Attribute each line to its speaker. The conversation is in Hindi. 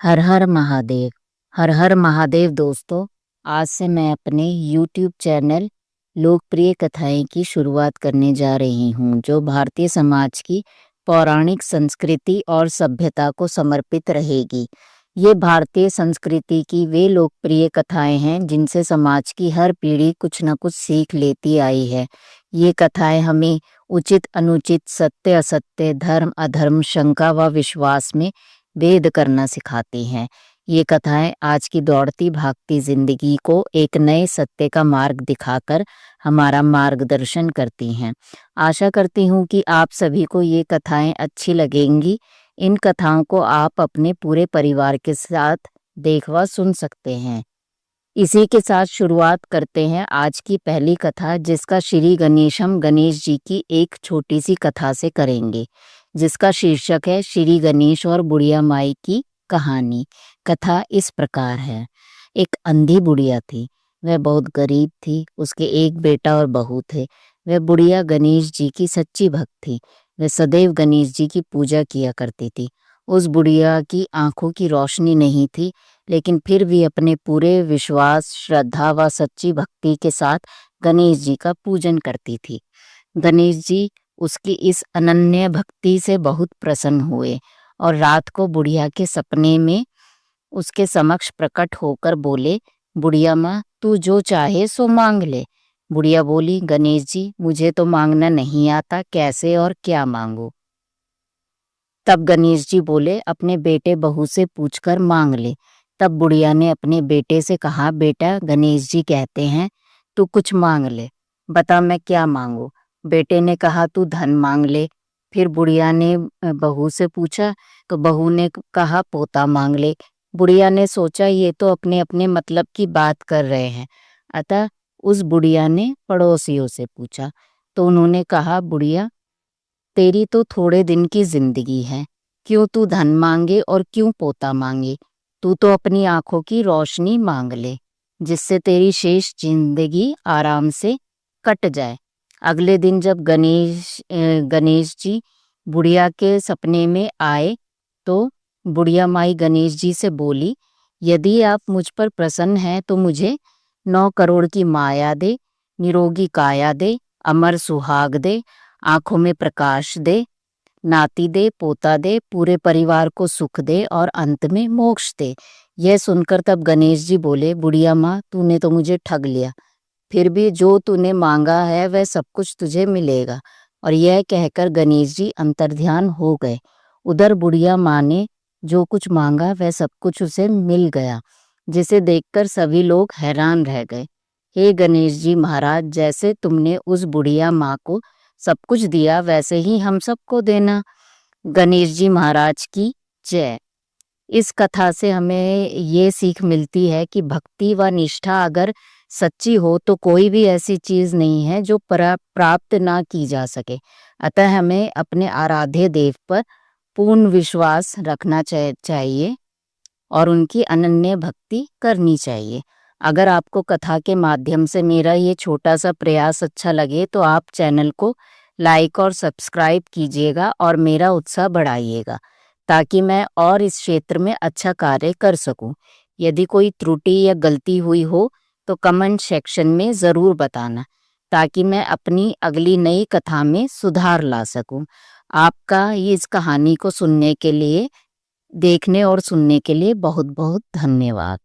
Speaker 1: हर हर महादेव। हर हर महादेव दोस्तों, आज से मैं अपने YouTube चैनल लोकप्रिय कथाएं की शुरुआत करने जा रही हूं, जो भारतीय समाज की पौराणिक संस्कृति और सभ्यता को समर्पित रहेगी। ये भारतीय संस्कृति की वे लोकप्रिय कथाएं हैं जिनसे समाज की हर पीढ़ी कुछ न कुछ सीख लेती आई है। ये कथाएं हमें उचित अनुचित, सत्य असत्य, धर्म अधर्म, शंका व विश्वास में भेद करना सिखाती हैं। ये कथाएं आज की दौड़ती भागती जिंदगी को एक नए सत्य का मार्ग दिखाकर हमारा मार्गदर्शन करती हैं। आशा करती हूँ कि आप सभी को ये कथाएं अच्छी लगेंगी। इन कथाओं को आप अपने पूरे परिवार के साथ देख व सुन सकते हैं। इसी के साथ शुरुआत करते हैं आज की पहली कथा, जिसका श्री गणेशम गणेश जी की एक छोटी सी कथा से करेंगे, जिसका शीर्षक है श्री गणेश और बुढ़िया माई की कहानी। कथा इस प्रकार है। एक अंधी बुढ़िया थी। वह बहुत गरीब थी। उसके एक बेटा और बहू थे। वह बुढ़िया गणेश जी की सच्ची भक्त थी। वह सदैव गणेश जी की पूजा किया करती थी। उस बुढ़िया की आंखों की रोशनी नहीं थी, लेकिन फिर भी अपने पूरे विश्वास, श्रद्धा व सच्ची भक्ति के साथ गणेश जी का पूजन करती थी। गणेश जी उसकी इस अनन्य भक्ति से बहुत प्रसन्न हुए और रात को बुढ़िया के सपने में उसके समक्ष प्रकट होकर बोले, बुढ़िया माँ, तू जो चाहे सो मांग ले। बुढ़िया बोली, गणेश जी, मुझे तो मांगना नहीं आता, कैसे और क्या मांगू। तब गणेश जी बोले, अपने बेटे बहू से पूछकर मांग ले। तब बुढ़िया ने अपने बेटे से कहा, बेटा, गणेश जी कहते हैं तू कुछ मांग ले, बता मैं क्या मांगू। बेटे ने कहा, तू धन मांग ले। फिर बुढ़िया ने बहू से पूछा तो बहू ने कहा, पोता मांग ले। बुढ़िया ने सोचा ये तो अपने अपने मतलब की बात कर रहे हैं, अतः उस बुढ़िया ने पड़ोसियों से पूछा तो उन्होंने कहा, बुढ़िया, तेरी तो थोड़े दिन की जिंदगी है, क्यों तू धन मांगे और क्यों पोता मांगे। तू तो अपनी आंखों की रोशनी मांग ले, जिससे तेरी शेष जिंदगी आराम से कट जाए। अगले दिन जब गणेश जी बुढ़िया के सपने में आए तो बुढ़िया माई गणेश जी से बोली, यदि आप मुझ पर प्रसन्न हैं तो मुझे 9 करोड़ की माया दे, निरोगी काया दे, अमर सुहाग दे, आंखों में प्रकाश दे, नाती दे, पोता दे, पूरे परिवार को सुख दे और अंत में मोक्ष दे। यह सुनकर तब गणेश जी बोले, बुढ़िया माँ, तूने तो मुझे ठग लिया। फिर भी जो तूने मांगा है वह सब कुछ तुझे मिलेगा। और यह कहकर गणेश जी अंतर्ध्यान हो गए। उधर बुढ़िया माँ ने जो कुछ मांगा वह सब कुछ उसे मिल गया, जिसे देखकर सभी लोग हैरान रह गए। हे गणेश जी महाराज, जैसे तुमने उस बुढ़िया माँ को सब कुछ दिया वैसे ही हम सबको देना। गणेश जी महाराज की जय। इस कथा से हमें ये सीख मिलती है कि भक्ति व निष्ठा अगर सच्ची हो तो कोई भी ऐसी चीज नहीं है जो प्राप्त ना की जा सके। अतः हमें अपने आराध्य देव पर पूर्ण विश्वास रखना चाहिए और उनकी अनन्य भक्ति करनी चाहिए। अगर आपको कथा के माध्यम से मेरा ये छोटा सा प्रयास अच्छा लगे तो आप चैनल को लाइक और सब्सक्राइब कीजिएगा और मेरा उत्साह बढ़ाइएगा, ताकि मैं और इस क्षेत्र में अच्छा कार्य कर सकूं। यदि कोई त्रुटि या गलती हुई हो तो कमेंट सेक्शन में ज़रूर बताना, ताकि मैं अपनी अगली नई कथा में सुधार ला सकूं। आपका इस कहानी को सुनने के लिए, देखने और सुनने के लिए बहुत बहुत धन्यवाद।